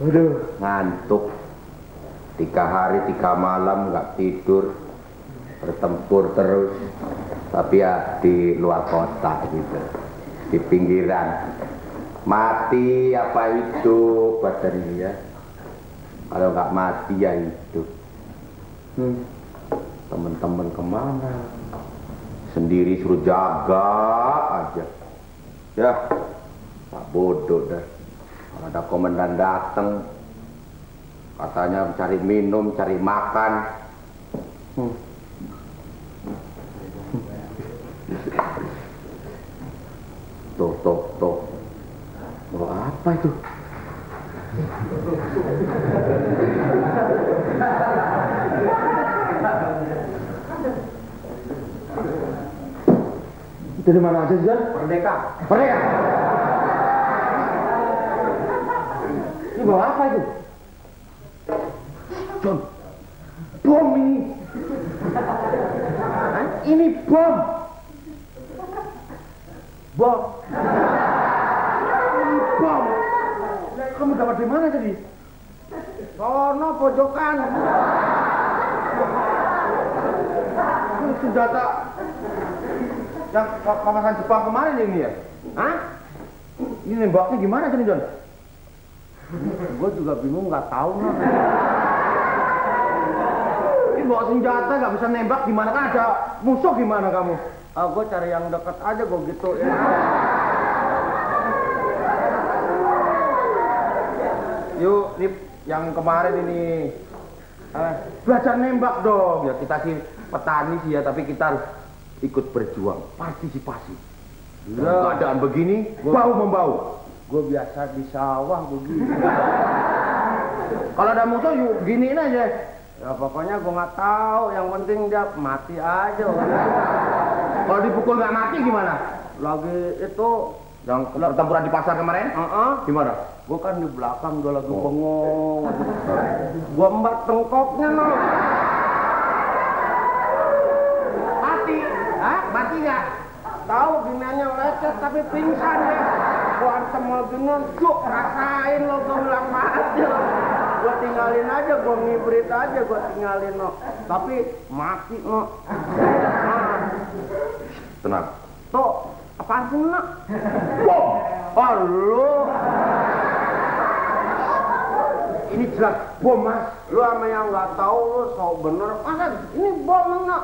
Aduh, ngantuk. 3 hari 3 malam nggak tidur, bertempur terus. Tapi ya di luar kota gitu, di pinggiran. Mati apa hidup badannya ya? Kalau nggak mati ya hidup. Temen-temen kemana? Sendiri suruh jaga aja. Ya, tak bodoh dah. Ada komandan datang, katanya cari minum, cari makan. Tuh. Mau apa itu? Itu di mana aja, John? Merdeka. Ini bawa apa itu? John, bom ini. Ini bom. Bom. Kamu dapat di mana tadi? Sono pojokan. Senjata yang papasan Jepang kemarin ini ya? Hah? Ini nembaknya gimana sih, John? Gue juga bingung, nggak tahu nah. Ini bawa senjata nggak bisa nembak, gimana kan ada musuh, gimana kamu? Gue cari yang dekat aja, gue gitu ya. Yuk, nih yang kemarin ini belajar nembak dong. Ya kita sih petani sih ya, tapi kita harus ikut berjuang, partisipasi. Keadaan begini, bau membau. Gue biasa di sawah begini. Kalau ada musuh, yuk giniin aja. Ya pokoknya gue nggak tahu. Yang penting dia mati aja. Kalau dipukul nggak mati gimana? Lagi itu yang pertempuran di pasar kemarin? Gimana? Gue kan di belakang udah lagi bengong. Gue embat tengkoknya no. Mati? Hah? Mati nggak? Tahu giniannya lecet tapi pingsan deh. Gue antem mau ginian, cuk rasain lo, gue bilang mati. Gue tinggalin aja, gue ngibrit aja, gue tinggalin no. Tapi mati no. Tenang. Tuh, apaan sih no? Bom! Oh lu. Ini jelas bom mas. Lu sama yang nggak tahu lu so bener. Masa ini bom no?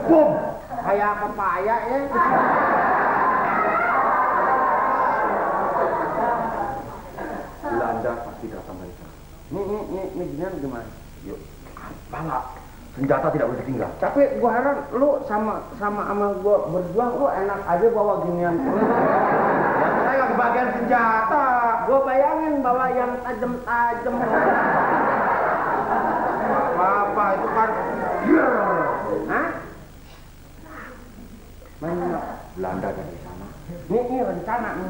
Bom. Kayak pepaya ya. Belanda pasti datang dari sana. Nih ginian gimana? Yuk. Apalah. Senjata tidak boleh ditinggal. Tapi gua heran lu sama gua berjuang, lu enak aja bawa ginian. Ya saya nggak kebagian senjata. Gua bayangin bawa yang tajam-tajam. Apa itu kan? Hah? Mana Belanda dari sana? Ini rencana nih.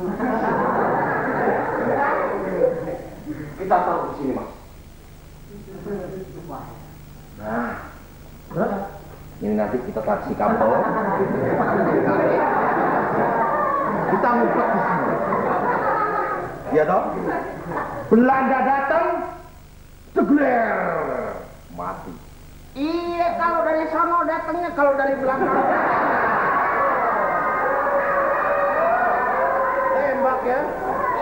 Kita taruh di sini mas. Nah. Ini nanti kita kasih kabel. Kita ngumpet di sini. Ya dong. Belanda datang, tegler, mati. Iya kalau dari sana datangnya, kalau dari belakang. Tembak ya.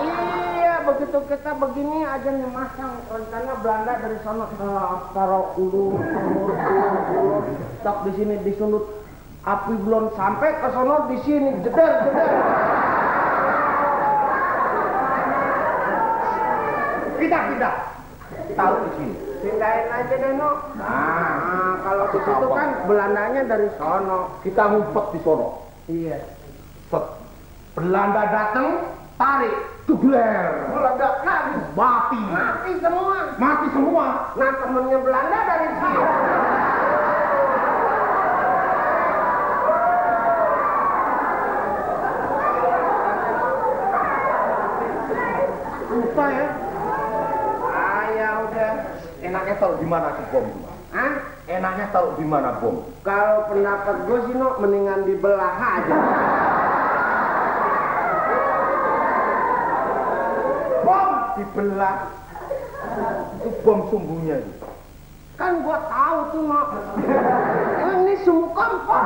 Iya begitu kita begini aja nih masang rencana Belanda dari sana taruh ulur, tak di sini disundut, api belum sampai ke sana di sini jeder. Kita taruh di sini. Pindahin aja deh no. Nah kalau di situ kan Belandanya dari sono. Kita ngumpet di sono. Iya. Belanda datang, tarik. Dugler. Meledak lagi. Mati semua. Nah temennya Belanda dari sini. Lupa ya. Ya udah. Enaknya taruh di mana sih bom? Hah? Enaknya taruh di mana bom? Kalau pendapat gue sih no, mendingan dibelah aja. Dibelah Itu bom sumbunya itu. Kan gua tahu tuh, Nok. Ini sumbu kompor.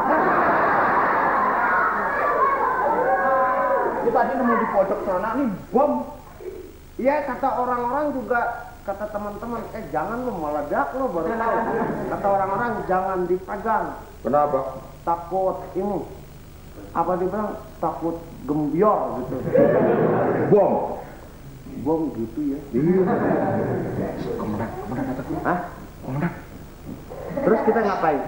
Ini tadi nemu di pojok sana nih bom. Iya, kata orang-orang juga, kata teman-teman, jangan lu meledak lu baru tahu. Kata orang-orang jangan dipegang. Kenapa? Takut ini. Apa dibilang? Takut gembior gitu. Bom. Bom gitu ya. Iya. Komandan kata gue. Hah? Komandan. Terus kita ngapain?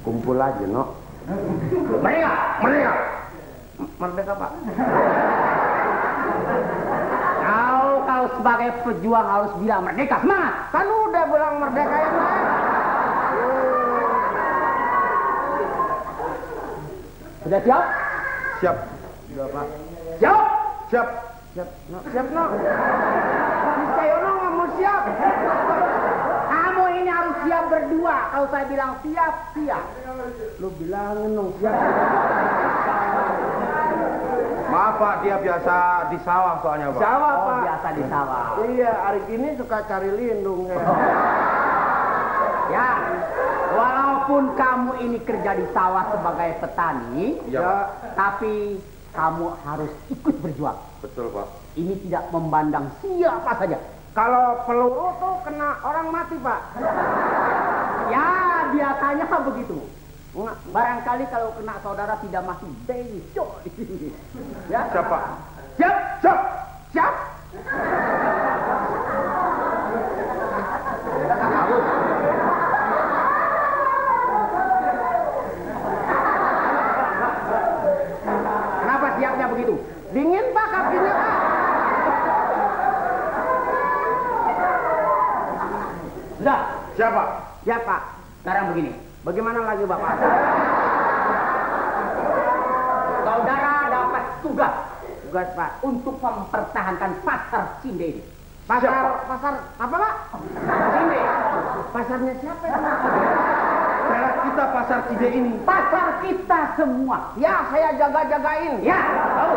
Kumpul aja, Nok. Merdeka. Merdeka, Pak. Kau sebagai pejuang harus bilang merdeka, semangat. Kan udah bilang merdeka yang lain. Sudah siap? Siap. Udah, Pak. Siap. Siap. Siap, Nok. Siap, Nok. Si Yono nggak mau siap. Kamu ini harus siap berdua. Kalau saya bilang siap, siap. Lu bilangin dong siap. Maaf Pak, dia biasa di sawah soalnya Pak. Sawah, Oh, Pak. biasa di sawah. Iya, hari ini suka cari lindung ya. Ya, walaupun kamu ini kerja di sawah sebagai petani, Iya, Pak. tapi kamu harus ikut berjuang. Betul Pak. Ini tidak memandang siapa saja. Kalau peluru tuh kena orang mati, Pak. Ya, biasanya begitu. Barangkali kalau kena saudara tidak masih bencok di sini. Ya, Siap Pak. siap, Siap. siap. Kenapa siapnya begitu? Dingin, Pak, kakinya, Pak. Sudah, Siap Pak. Ya, Pak. sekarang begini. Bagaimana lagi, Bapak? Saudara dapat tugas Tugas, Pak. untuk mempertahankan pasar Cinde ini. Pasar apa, Pak? Cinde. Pasarnya siapa, Pak? Daerah kita pasar Cide ini. Pasar kita semua. Ya, saya jaga-jagain. Ya, tahu.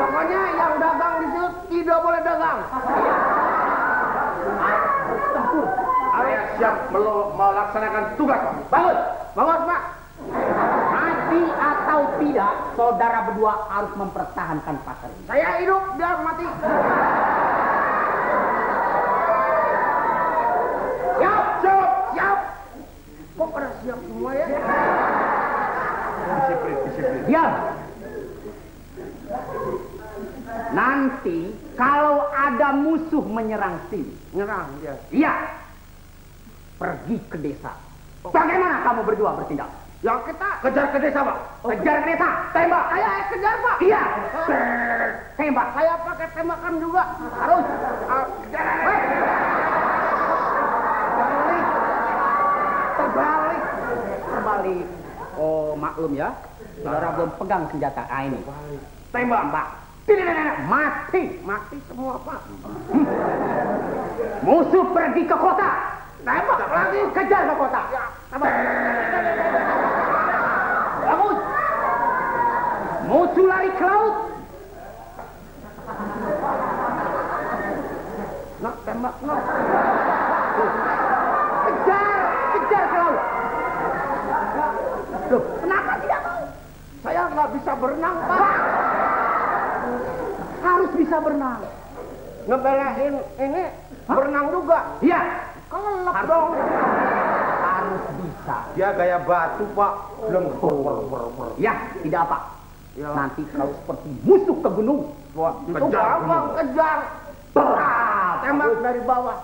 Pokoknya yang dagang di situ tidak boleh dagang. Tempur. Saya siap melaksanakan tugas Pak. Bagus. Bagus, Pak. Mati atau tidak, saudara berdua harus mempertahankan pasar ini. Saya hidup, dia mati. Siap. Siap, siap. Kok pada siap semua ya? Disiplin. Diam. Nanti kalau ada musuh menyerang sini, Nyerang dia. iya, pergi ke desa. Bagaimana kamu berdua bertindak? Yang kita Kejar ke desa Pak. Kejar ke desa, tembak. saya kejar, Pak. Iya, tembak. Saya pakai tembakan juga. Harus. Hei. Terbalik. Terbalik. Oh, maklum ya. Saudara belum pegang senjata. Ah, ini. Tembak. Tidak. Mati. Mati semua, Pak. Musuh pergi ke kota. Tembak lagi. Kejar ke kota. Ya, tembak. Bagus. Musuh lari ke laut. Nak, tembak, nak. Kejar ke laut. Loh, kenapa tidak mau? Saya nggak bisa berenang, Pak. Harus bisa berenang. Ngebelain ini berenang juga. Iya, Kelelep dong. harus bisa. Dia gaya batu Pak. Belum. Ya, tidak apa. Ya. Nanti kalau seperti musuh ke gunung, Wah, itu Kejar gampang, gunung. kejar. Tembak dari bawah.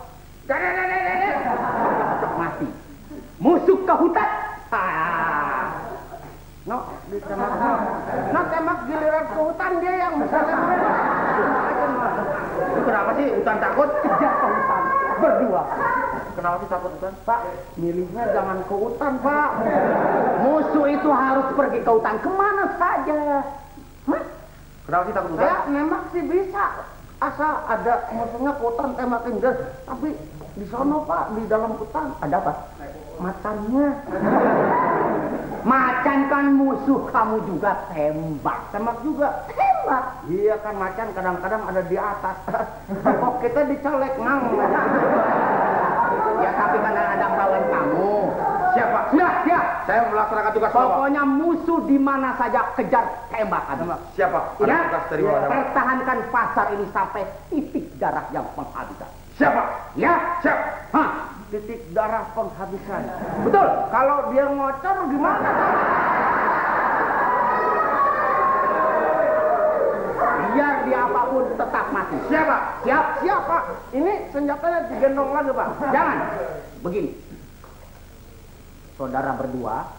mati. Musuh ke hutan. No, ditembak. No, tembak giliran ke hutan dia yang bisa lempar. Itu kenapa sih hutan takut? Kejar ke hutan. Berdua. Kenapa sih takut hutan? Pak, milihnya jangan ke hutan, Pak. Musuh itu harus pergi ke hutan. Kemana saja. Hah? Kenapa sih takut hutan? Saya nembak sih bisa. Asal ada musuhnya ke hutan tembakin gas. Tapi di sono, Pak, di dalam hutan Ada apa? macannya. Macan kan musuh kamu juga tembak. Tembak juga. Tembak. Pak. Iya kan macan kadang-kadang ada di atas. Kok kita dicolek ngang. Ya tapi kan ada kawan kamu. Siapa? Sudah, siap. Saya melaksanakan tugas Bapak. Pokoknya musuh di mana saja kejar tembak. Siapa? Ada Ya, tugas dari Bapak. pertahankan pasar ini sampai titik darah yang penghabisan. Siapa? Ya, Siap. hah, titik darah penghabisan. Betul. Kalau dia ngocor gimana? Biar dia apapun tetap mati. Siapa? Siap, siap Pak. Ini senjatanya digendong lagi Pak. Jangan. Begini. Saudara berdua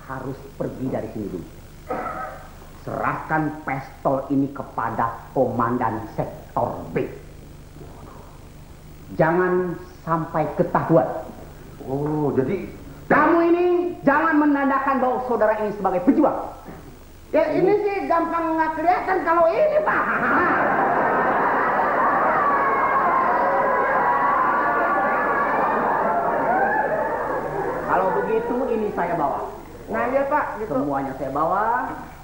harus pergi dari sini dulu. Serahkan pistol ini kepada komandan sektor B. Jangan sampai ketahuan. Oh, jadi Kamu ini jangan menandakan bahwa saudara ini sebagai pejuang. Ya ini sih gampang nggak kelihatan kalau ini Pak. Kalau begitu ini saya bawa. Nah iya Pak, gitu. Semuanya saya bawa.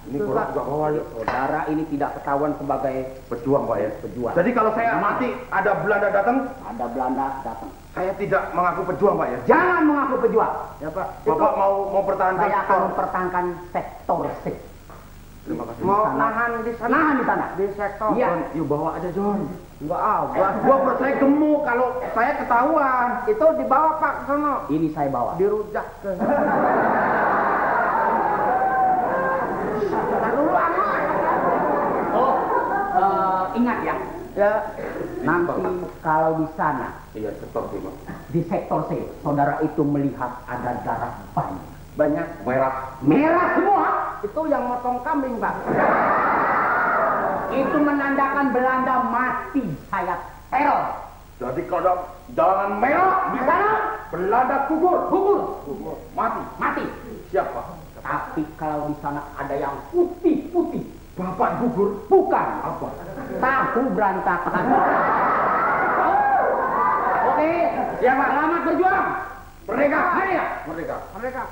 ini kurang juga bawa ya. Saudara ini tidak ketahuan sebagai Pejuang Pak ya. pejuang. Jadi kalau saya mati ada Belanda datang, Ada Belanda datang. saya tidak mengaku pejuang Pak ya. Jangan mengaku pejuang. Ya Pak. Bapak mau pertahankan Saya akan sektor. mempertahankan sektor C. Terima kasih. Mau Sana. nahan di sana. Nahan di sana. Di sektor. Iya. Yuk bawa aja John. Enggak apa. Gua perut saya gemuk kalau saya ketahuan. Itu dibawa Pak ke sono. Ini saya bawa. Dirujak ke. Oh, ingat ya. Ya. Nanti kalau di sana, Iya, sektor sih Pak. di sektor C, saudara itu melihat ada darah banyak. Banyak. Merah. Merah semua. Itu yang motong kambing Pak. Itu menandakan Belanda mati sayap teror. Jadi kalau jalan merah Di sana, Belanda gugur. gugur. Mati. Mati. Siapa? Tapi kalau di sana ada yang putih-putih. Bapak gugur. Bukan. Apa? Tahu berantakan. Oke, Siapa? selamat berjuang. Merdeka. Merdeka. Merdeka. Mereka.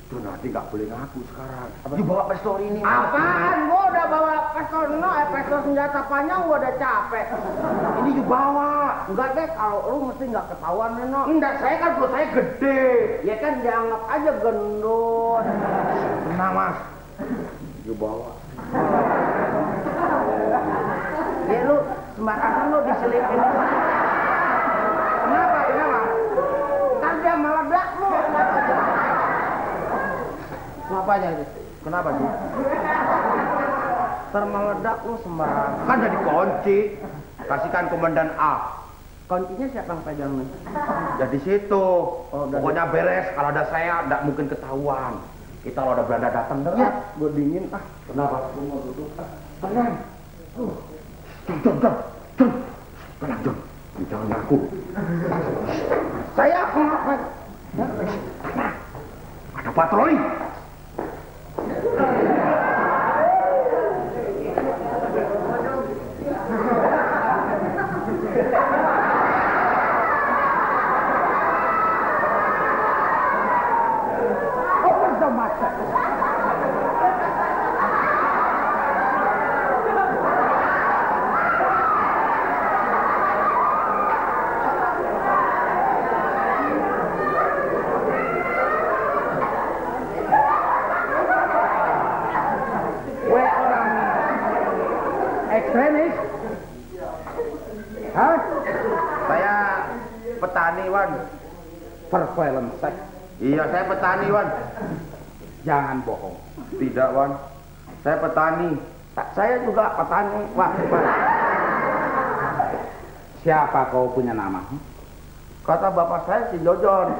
Tuh nanti nggak boleh ngaku sekarang. Dibawa pistol ini. Apaan? Gua udah bawa pistol pistol senjata panjang gua udah capek. Ini dibawa. Enggak deh, kalau lu mesti nggak ketahuan Neno. Enggak, saya kan perut saya gede. Ya kan dianggap aja gendut. Tenang Mas. Dibawa. Ya lu sembarangan lu diselipin. Kenapa? Kenapa? Ntar dia meledak lu. Kenapa aja itu? Kenapa sih? Ntar meledak lu sembarangan. Kan udah dikunci. Kasihkan komandan A. Kuncinya siapa yang pegang nih? Ya di situ. udah Pokoknya beres. Kalau ada saya, nggak mungkin ketahuan. Kita kalau ada Belanda datang, Ya, gua dingin ah. Kenapa? Gua mau duduk. Tenang. John. Tenang, John. Jangan ngaku. Saya kenapa? Ada patroli. Open the matter. Orang ekstremis? Hah? Saya petani, Wan. Surveillance sek. Iya, saya petani, Wan. Jangan bohong. Tidak, Wan. Saya petani. Saya juga petani. Wah, siapa kau punya nama? Kata bapak saya si Jojon.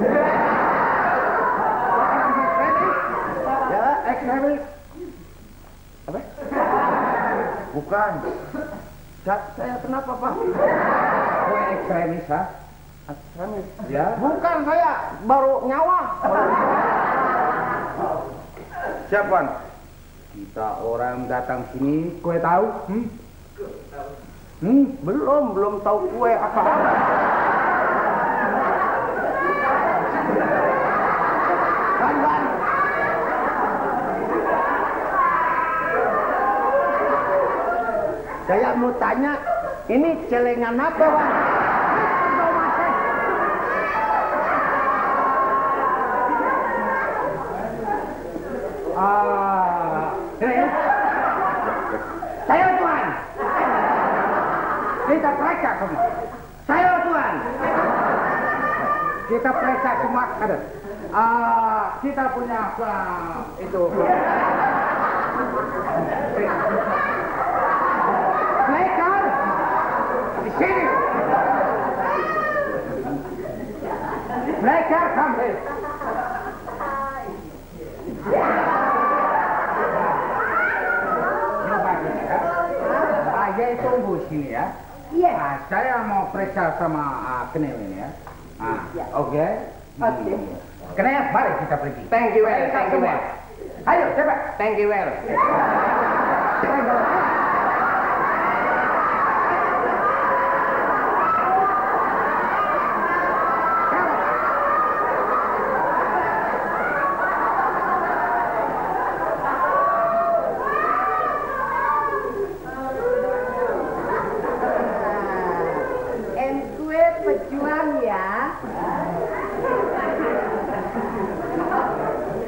Ya, ekstremis. Apa? Bukan. Saya kenapa, Pak? Kue ekstremis, ha? Ekstremis. Ya. Bukan saya, baru nyawa. Siap, Wan. Kita orang datang sini, kue tahu? Belum tahu kue apa-apa. Ban. Saya mau tanya, ini celengan apa, Wan? Saya Tuhan. Kita periksa semua. Saya Tuhan. Kita periksa semua. Ada. Kita punya itu. Lekar di sini. Lekar sampai. Saya tunggu sini ya. Iya. Saya mau periksa sama Knel ini ya. Oke. Knel, mari kita pergi. Thank you well, thank you well. Ayo, cepat. Thank you well. Gue pejuang ya.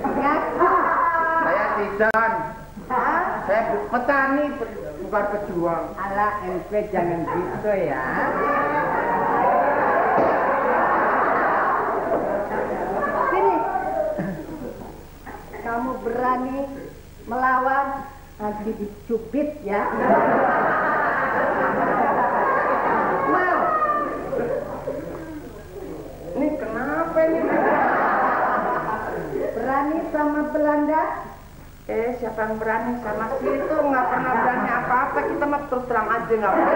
Ngaku. Saya Tidan. Saya petani, bukan pejuang. Alah, ente jangan gitu ya. Sini. Kamu berani melawan, nanti dicubit ya. Mau? Ini kenapa ini? Berani sama Belanda? Siapa yang berani sama situ? Nggak pernah berani apa-apa. Kita mah terus terang aja nggak apa-apa.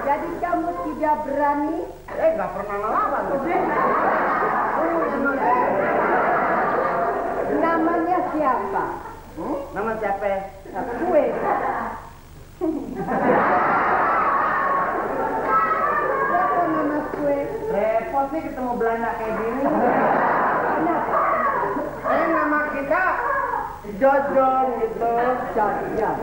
Jadi kamu tidak berani? Nggak pernah ngelawan. Namanya siapa? Nama siapa? Gue. Siapa nama gue? Repot sih ketemu Belanda kayak gini. Kenapa? Nama kita Jojon gitu. Jojon.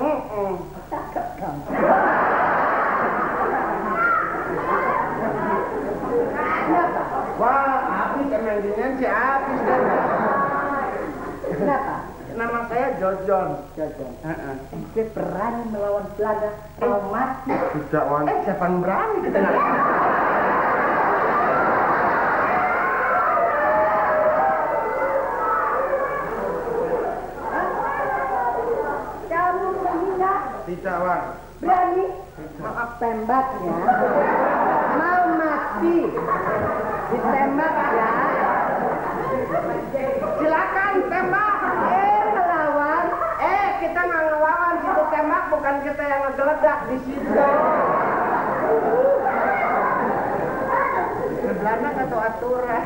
Kenapa? Wah, habis emang si habis kan. Kenapa? Nama saya Jojon. Jojon. Gue berani melawan Belanda. Kalau mati. Tidak, Wan. Siapa yang berani kita nggak? Kamu menghina? Tidak, Wan. Berani? Maaf tembaknya. Mau mati? Ditembak ya. Silakan tembak. Melawan. Kita nggak ngelawan, situ tembak bukan kita yang ngegeledak di situ. Belanda satu aturan.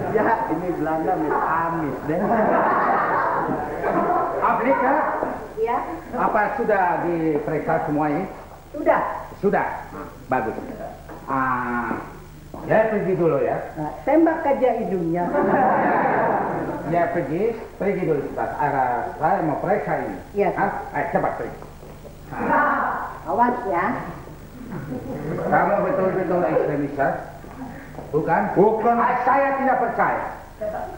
Ya, ini Belanda amit deh. Afrika, Ya, apa sudah diperiksa semua ini? sudah. Sudah. Bagus. Ya pergi dulu ya. Nah, tembak aja hidungnya. Ya pergi dulu sebentar. Saya mau periksa ini. Iya. Cepat pergi. Awas ya. Kamu betul-betul ekstremis ya? Bukan? Bukan. Saya tidak percaya.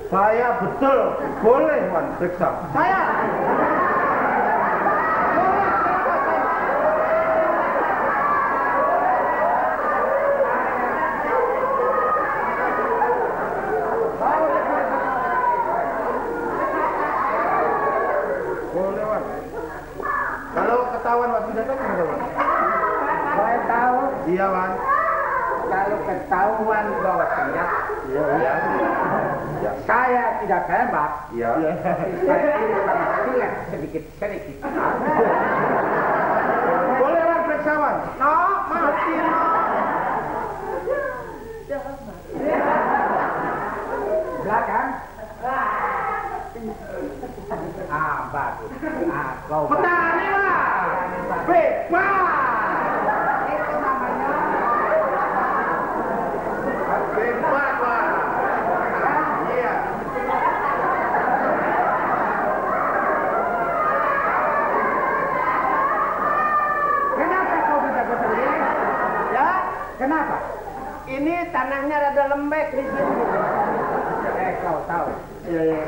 Saya betul. Boleh, Wan, periksa. Saya. Boleh, Wan. Kalau ketahuan waktu datang gimana, Wan? Saya tahu Iya, Wan. kalau ketahuan bawa senjata, Iya. saya tidak tembak. Iya. Saya ini sama silat sedikit-sedikit. Boleh, Wan, periksa, Wan. No, mati, no. Belakang. Bagus. Kau Petani, Wan. Bebas. itu namanya lembek di sini. Kau tahu? Iya.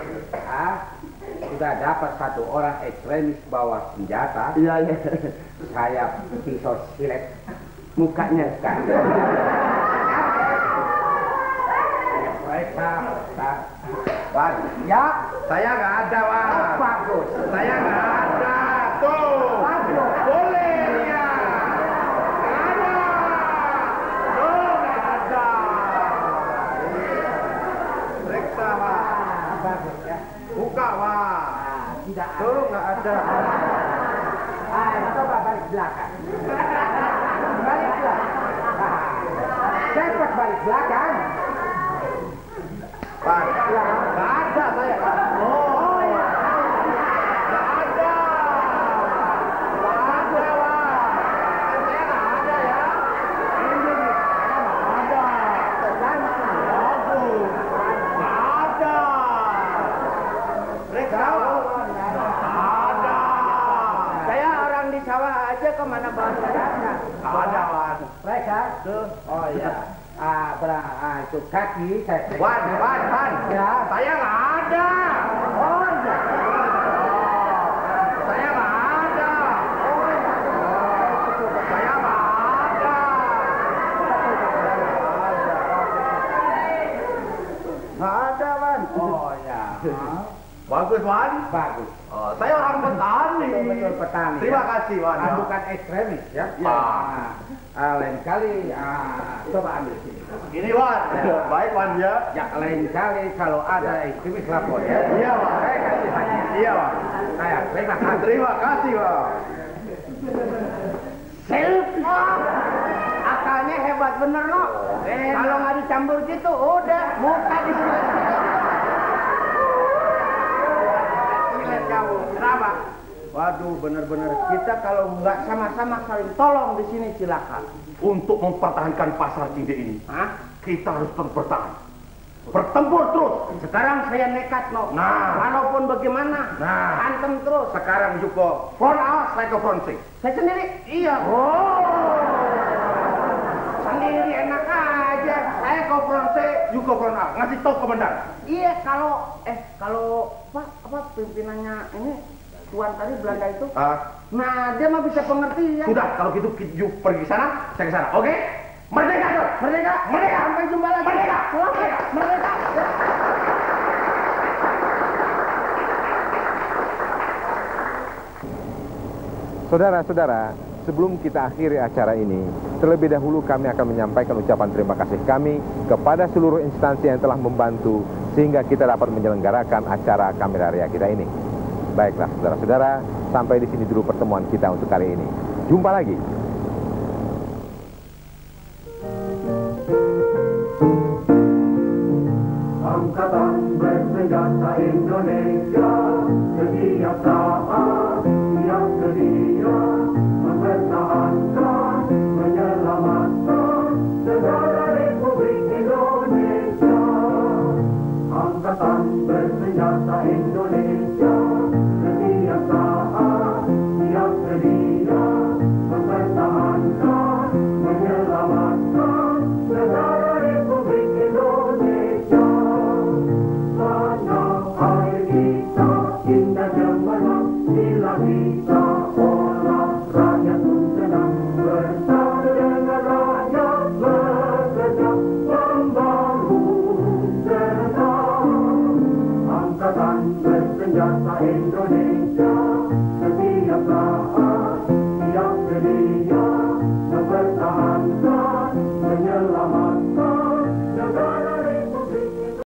Sudah dapat satu orang ekstremis bawa senjata. Iya. Saya pisau silet Mukanya kan. Mereka, Wan. Ya. Saya nggak ada, Wan. Bagus. Saya nggak ada. Tuh. Bagus. Boleh ya. Nggak ada. Tuh, nggak ada. Periksa, Wan. Bagus ya. Buka, Wan. Tidak ada. Tuh, nggak ada. Coba balik belakang. Balik belakang. Cepat balik belakang. Wan. Nggak ada saya. Oh, ya. Nggak ada. Nggak ada, Wan. Saya nggak ada ya. Ini nggak ada. Bagus. Nggak ada. Periksa. Ada. Saya orang di sawah aja kemana bawa senjata. Ada, Wan. Mereka tuh. Oh iya. Itu kaki saya. Wan. Ya. Saya nggak ada. Oh iya. Saya nggak ada. Saya nggak ada. Nggak ada, Wan. Oh ya. Bagus, Wan. Bagus. Oh, saya orang petani. Betul petani. Terima kasih, Wan. Bukan ekstremis ya. Ya. Lain kali coba ambil sini. Ini, Wan. Baik, Wan ya. Ya lain kali kalau ada ekstremis lapor ya. Iya, Wan. Saya kasih hadiah. Iya, Wan. Saya terima kasih. Terima kasih, Wan. Selfie. Akalnya hebat bener no. Kalau nggak dicampur gitu, udah muka di sini. Silet kamu. Kenapa? Waduh, bener-bener kita kalau nggak sama-sama saling tolong di sini silakan. Untuk mempertahankan pasar Cinde ini, Hah? kita harus terus bertahan. Bertempur terus. Sekarang saya nekat no. Nah. Walaupun bagaimana, Nah. antem terus. Sekarang Juko, front out, saya ke front six. Saya sendiri. Iya. Sendiri enak aja. Saya ke front six, you ke front out. Ngasih tahu komandan. Iya kalau apa pimpinannya ini tuan tadi Belanda itu. Nah dia mah bisa pengertian. Sudah, kalau gitu you pergi sana, saya ke sana. Oke? Merdeka, Dok. Merdeka. Sampai jumpa lagi. Merdeka. Selamat. Merdeka. Saudara-saudara, sebelum kita akhiri acara ini, terlebih dahulu kami akan menyampaikan ucapan terima kasih kami kepada seluruh instansi yang telah membantu sehingga kita dapat menyelenggarakan acara Kamera Ria kita ini. Baiklah, saudara-saudara, sampai di sini dulu pertemuan kita untuk kali ini. Jumpa lagi. Angkatan Bersenjata Indonesia setiap saat siap sedia mempertahankan, menyelamatkan negara Republik Indonesia. Angkatan Bersenjata Indonesia setiap saat siap sedia mempertahankan, menyelamatkan negara Republik Indonesia. Tanah air kita indah cemerlang, bila kita olah rakyat pun senang, bersatu dengan rakyat bekerja membangun serta. Angkatan Bersenjata Indonesia setiap saat siap sedia mempertahankan, menyelamatkan